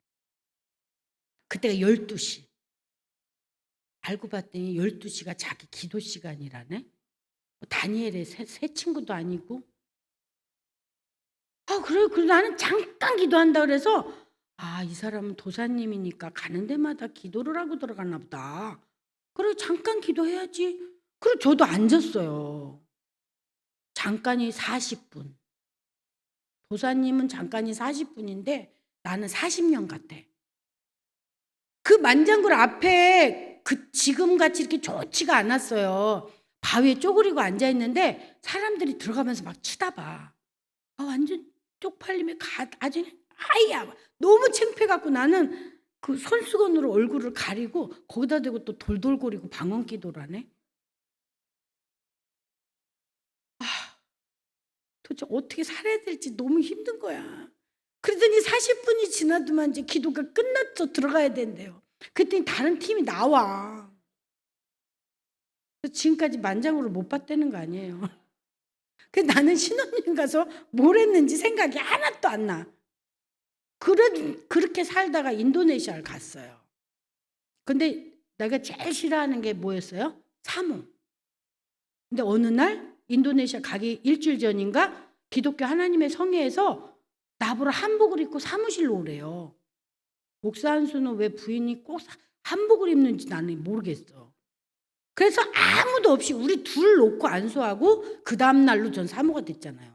그때가 12시. 알고 봤더니 12시가 자기 기도 시간이라네. 다니엘의 새 친구도 아니고. 그래 나는 잠깐 기도한다 그래서 이 사람은 도사님이니까 가는 데마다 기도를 하고 들어가나 보다. 그래 잠깐 기도해야지. 그리고 저도 앉았어요. 잠깐이 40분. 도사님은 잠깐이 40분인데 나는 40년 같아. 그 만장굴 앞에 지금같이 이렇게 좋지가 않았어요. 바위에 쪼그리고 앉아있는데 사람들이 들어가면서 막 쳐다봐. 완전 쪽팔림에 아주 하이야. 너무 창피해갖고 나는 그 손수건으로 얼굴을 가리고 거기다 대고 또 돌돌거리고 방언 기도를 하네. 도대체 어떻게 살아야 될지 너무 힘든 거야. 그러더니 40분이 지나도만 이제 기도가 끝났죠. 들어가야 된대요. 그랬더니 다른 팀이 나와. 지금까지 만장으로 못 봤다는 거 아니에요. 나는 신혼여행 가서 뭘 했는지 생각이 하나도 안 나. 그렇게 살다가 인도네시아를 갔어요. 근데 내가 제일 싫어하는 게 뭐였어요? 사모. 근데 어느 날 인도네시아 가기 일주일 전인가 기독교 하나님의 성회에서 나보러 한복을 입고 사무실로 오래요. 목사 한수는 왜 부인이 꼭 한복을 입는지 나는 모르겠어. 그래서 아무도 없이 우리 둘 놓고 안수하고 그 다음 날로 전 사모가 됐잖아요.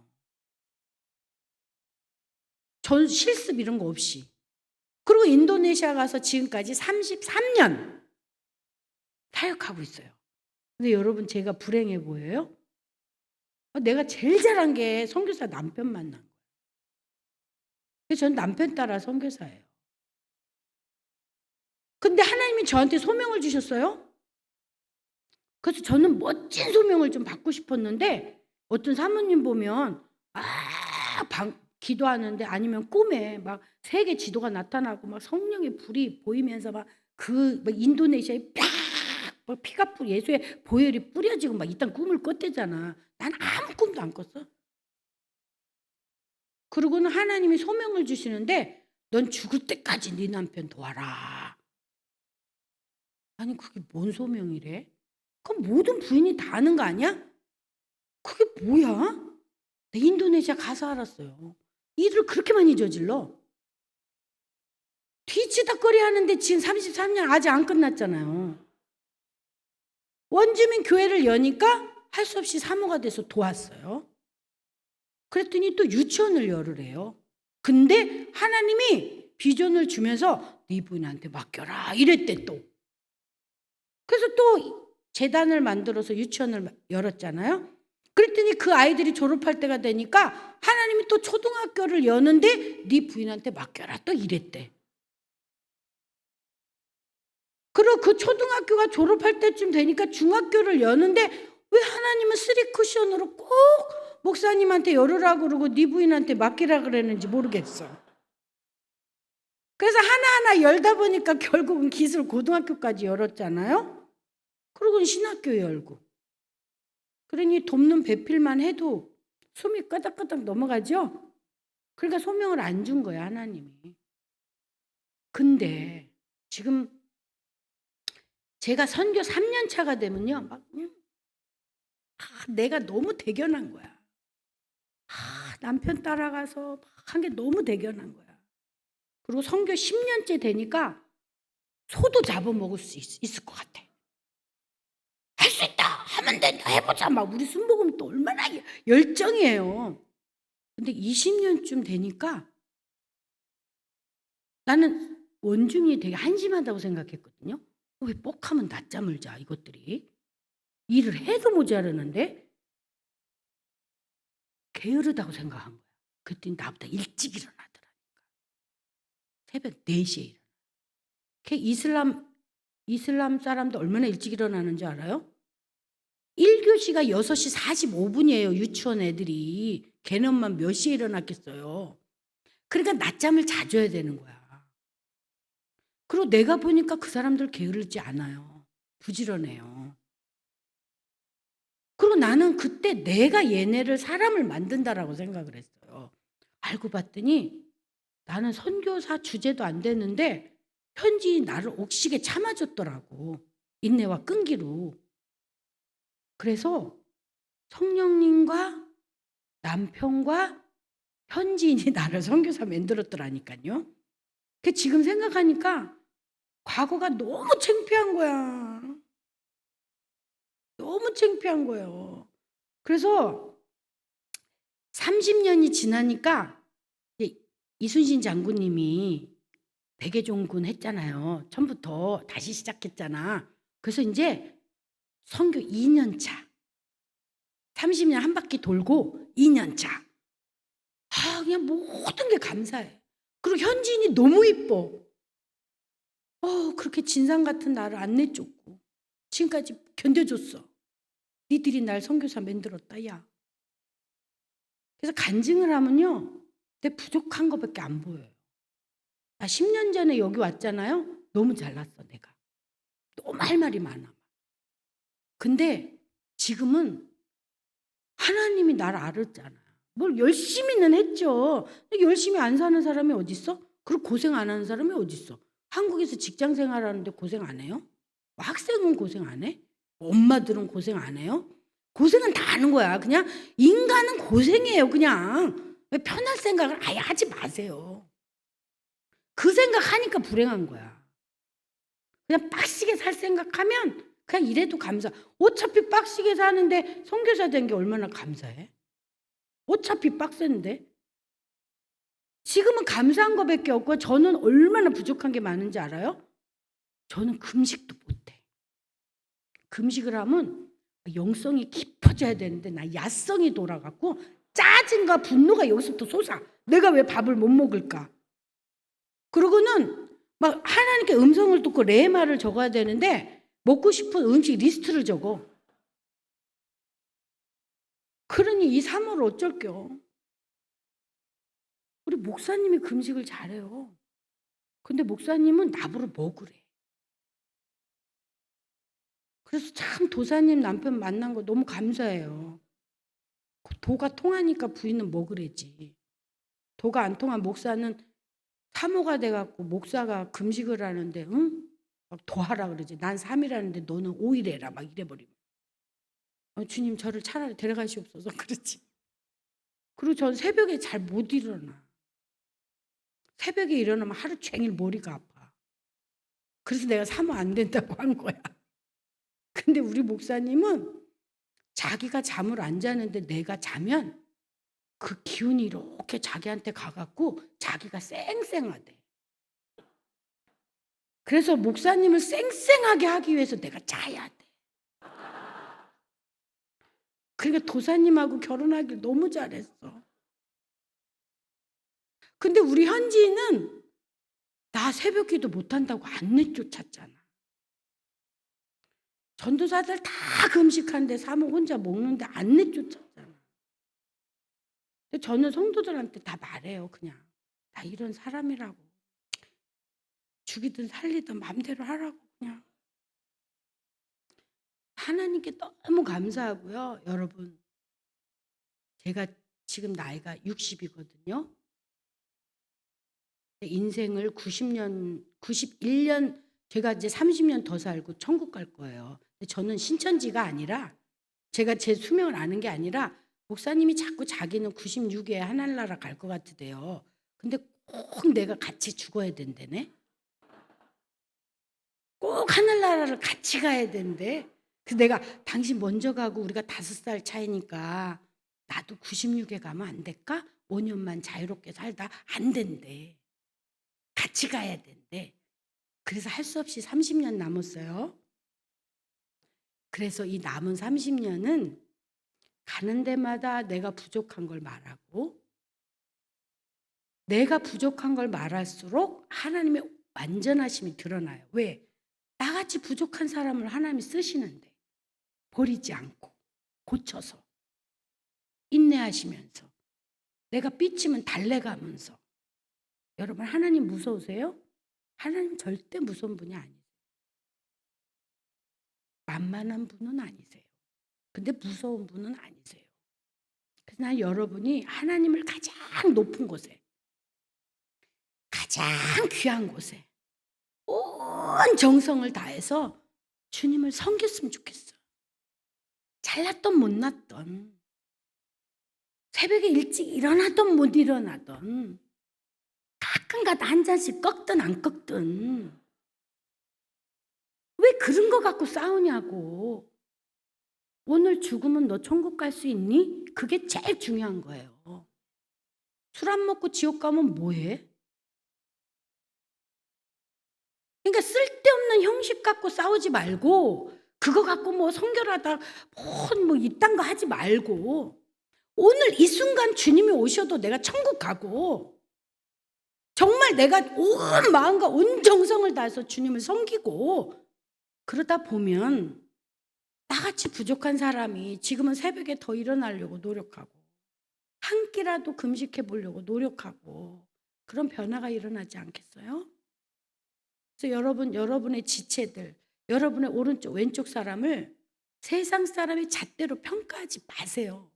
전 실습 이런 거 없이. 그리고 인도네시아 가서 지금까지 33년 사역하고 있어요. 근데 여러분 제가 불행해 보여요? 내가 제일 잘한 게 선교사 남편 만난 거예요. 그래서 전 남편 따라 선교사예요. 근데 하나님이 저한테 소명을 주셨어요. 그래서 저는 멋진 소명을 좀 받고 싶었는데 어떤 사모님 보면 기도하는데 아니면 꿈에 막 세계 지도가 나타나고 막 성령의 불이 보이면서 막 인도네시아에 막 피가 예수의 보혈이 뿌려지고 막 이딴 꿈을 꿨대잖아. 난 아무 꿈도 안 꿨어. 그러고는 하나님이 소명을 주시는데 넌 죽을 때까지 네 남편 도와라. 아니 그게 뭔 소명이래? 그럼 모든 부인이 다 아는 거 아니야? 그게 뭐야? 내 인도네시아 가서 알았어요. 일을 그렇게 많이 저질러. 뒤치다거리 하는데 지금 33년 아직 안 끝났잖아요. 원주민 교회를 여니까 할 수 없이 사모가 돼서 도왔어요. 그랬더니 또 유치원을 열으래요. 근데 하나님이 비전을 주면서 네 부인한테 맡겨라 이랬대 또. 그래서 또 재단을 만들어서 유치원을 열었잖아요. 그랬더니 그 아이들이 졸업할 때가 되니까 하나님이 또 초등학교를 여는데 네 부인한테 맡겨라 또 이랬대. 그리고 그 초등학교가 졸업할 때쯤 되니까 중학교를 여는데 왜 하나님은 3쿠션으로 꼭 목사님한테 열으라고 그러고 네 부인한테 맡기라 그랬는지 모르겠어. 그래서 하나하나 열다 보니까 결국은 기술 고등학교까지 열었잖아요. 그리고 신학교 열고. 그러니 돕는 배필만 해도 숨이 끄덕끄덕 넘어가죠. 그러니까 소명을 안 준 거야 하나님이. 근데 지금 제가 선교 3년 차가 되면요. 막 내가 너무 대견한 거야. 남편 따라가서 한 게 너무 대견한 거야. 그리고 선교 10년째 되니까 소도 잡아먹을 수 있을 것 같아. 할 수 있다. 하면 된다. 해보자. 막 우리 순복음 또 얼마나 열정이에요. 근데 20년쯤 되니까 나는 원중이 되게 한심하다고 생각했거든요. 왜 뻑하면 낮잠을 자 이것들이. 일을 해도 모자르는데 게으르다고 생각한 거야. 그랬더니 나보다 일찍 일어나더라니까. 새벽 4시에 일어나. 이슬람 사람도 얼마나 일찍 일어나는 줄 알아요? 1교시가 6시 45분이에요. 유치원 애들이. 걔네만 몇 시에 일어났겠어요. 그러니까 낮잠을 자줘야 되는 거야. 그리고 내가 보니까 그 사람들 게으르지 않아요. 부지런해요. 그리고 나는 그때 내가 얘네를 사람을 만든다라고 생각을 했어요. 알고 봤더니 나는 선교사 주제도 안 되는데 현지인이 나를 옥시게 참아줬더라고. 인내와 끈기로. 그래서 성령님과 남편과 현지인이 나를 선교사 만들었더라니까요. 그 지금 생각하니까 과거가 너무 창피한 거야. 너무 창피한 거예요. 그래서 30년이 지나니까 이순신 장군님이 백의종군 했잖아요. 처음부터 다시 시작했잖아. 그래서 이제 선교 2년 차. 30년 한 바퀴 돌고 2년 차. 그냥 모든 게 감사해. 그리고 현지인이 너무 이뻐. 그렇게 진상 같은 나를 안 내쫓고 지금까지 견뎌줬어. 니들이 날 선교사 만들었다, 야. 그래서 간증을 하면요, 내 부족한 것밖에 안 보여요. 나 10년 전에 여기 왔잖아요. 너무 잘났어, 내가. 너무 할 말이 많아. 근데 지금은 하나님이 나를 알았잖아. 뭘 열심히는 했죠. 근데 열심히 안 사는 사람이 어딨어? 그리고 고생 안 하는 사람이 어딨어? 한국에서 직장 생활하는데 고생 안 해요? 학생은 고생 안 해? 엄마들은 고생 안 해요? 고생은 다 하는 거야. 그냥 인간은 고생이에요. 그냥 편할 생각을 아예 하지 마세요. 그 생각하니까 불행한 거야. 그냥 빡시게 살 생각하면 그냥 이래도 감사. 어차피 빡시게 사는데 선교사 된 게 얼마나 감사해? 어차피 빡센데. 지금은 감사한 거밖에 없고 저는 얼마나 부족한 게 많은지 알아요? 저는 금식도 못해. 금식을 하면 영성이 깊어져야 되는데 나 야성이 돌아갔고 짜증과 분노가 여기서부터 솟아. 내가 왜 밥을 못 먹을까? 그러고는 막 하나님께 음성을 듣고 레마를 적어야 되는데 먹고 싶은 음식 리스트를 적어. 그러니 이 삶을 어쩔겨. 우리 목사님이 금식을 잘해요. 근데 목사님은 나보러 먹으래. 그래서 참 도사님 남편 만난 거 너무 감사해요. 도가 통하니까 부인은 먹으래지. 도가 안 통한 목사는 사모가 돼갖고 목사가 금식을 하는데 응? 막 더 하라 그러지. 난 3일 하는데 너는 5일 해라 막 이래버리면. 주님 저를 차라리 데려가시옵소서 그러지. 그리고 전 새벽에 잘 못 일어나. 새벽에 일어나면 하루 종일 머리가 아파. 그래서 내가 사모 안 된다고 한 거야. 근데 우리 목사님은 자기가 잠을 안 자는데 내가 자면 그 기운이 이렇게 자기한테 가갖고 자기가 쌩쌩하대. 그래서 목사님을 쌩쌩하게 하기 위해서 내가 자야 돼. 그러니까 도사님하고 결혼하길 너무 잘했어. 근데 우리 현지인은 나 새벽기도 못한다고 안 내쫓았잖아. 전도사들 다 금식하는데 사모 혼자 먹는데 안 내쫓았잖아. 근데 저는 성도들한테 다 말해요. 그냥 나 이런 사람이라고. 죽이든 살리든 마음대로 하라고 그냥. 하나님께 너무 감사하고요. 여러분, 제가 지금 나이가 60이거든요. 인생을 91년, 제가 이제 30년 더 살고 천국 갈 거예요. 근데 저는 신천지가 아니라, 제가 제 수명을 아는 게 아니라, 목사님이 자꾸 자기는 96에 하늘나라 갈 것 같으대요. 근데 꼭 내가 같이 죽어야 된다네. 꼭 하늘나라를 같이 가야 된대. 그래서 내가 당신 먼저 가고 우리가 5살 차이니까 나도 96에 가면 안 될까? 5년만 자유롭게 살다 안 된대. 같이 가야 된대. 그래서 할 수 없이 30년 남았어요. 그래서 이 남은 30년은 가는 데마다 내가 부족한 걸 말하고, 내가 부족한 걸 말할수록 하나님의 완전하심이 드러나요. 왜? 나같이 부족한 사람을 하나님이 쓰시는데 버리지 않고 고쳐서 인내하시면서 내가 삐치면 달래가면서. 여러분, 하나님 무서우세요? 하나님 절대 무서운 분이 아니세요. 만만한 분은 아니세요. 근데 무서운 분은 아니세요. 그래서 난 여러분이 하나님을 가장 높은 곳에, 가장 귀한 곳에 온 정성을 다해서 주님을 섬겼으면 좋겠어. 잘났던 못났던, 새벽에 일찍 일어나던 못 일어나던, 가끔가다 한 잔씩 꺾든 안 꺾든, 왜 그런 거 갖고 싸우냐고. 오늘 죽으면 너 천국 갈 수 있니? 그게 제일 중요한 거예요. 술 안 먹고 지옥 가면 뭐해? 그러니까 쓸데없는 형식 갖고 싸우지 말고, 그거 갖고 뭐 성결하다 뭐 이딴 거 하지 말고, 오늘 이 순간 주님이 오셔도 내가 천국 가고, 정말 내가 온 마음과 온 정성을 다해서 주님을 섬기고, 그러다 보면 나같이 부족한 사람이 지금은 새벽에 더 일어나려고 노력하고, 한 끼라도 금식해 보려고 노력하고, 그런 변화가 일어나지 않겠어요? 그래서 여러분의 지체들, 여러분의 오른쪽 왼쪽 사람을 세상 사람의 잣대로 평가하지 마세요.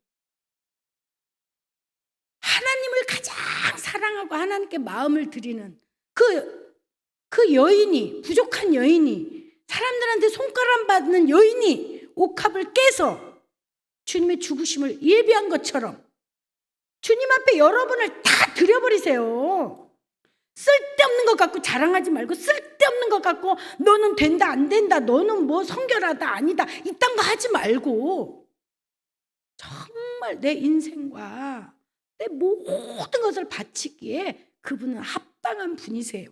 하나님을 가장 사랑하고 하나님께 마음을 드리는 그 여인이, 부족한 여인이, 사람들한테 손가락 받는 여인이 옥합을 깨서 주님의 죽으심을 예비한 것처럼 주님 앞에 여러분을 다 드려버리세요. 쓸데없는 것 갖고 자랑하지 말고, 쓸데없는 것 갖고 너는 된다 안 된다, 너는 뭐 성결하다 아니다, 이딴 거 하지 말고, 정말 내 인생과 내 모든 것을 바치기에 그분은 합당한 분이세요.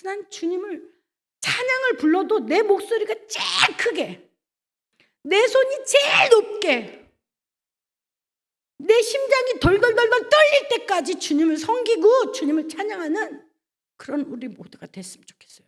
난 주님을 찬양을 불러도 내 목소리가 제일 크게, 내 손이 제일 높게, 내 심장이 덜덜덜덜 떨릴 때까지 주님을 섬기고 주님을 찬양하는 그런 우리 모두가 됐으면 좋겠어요.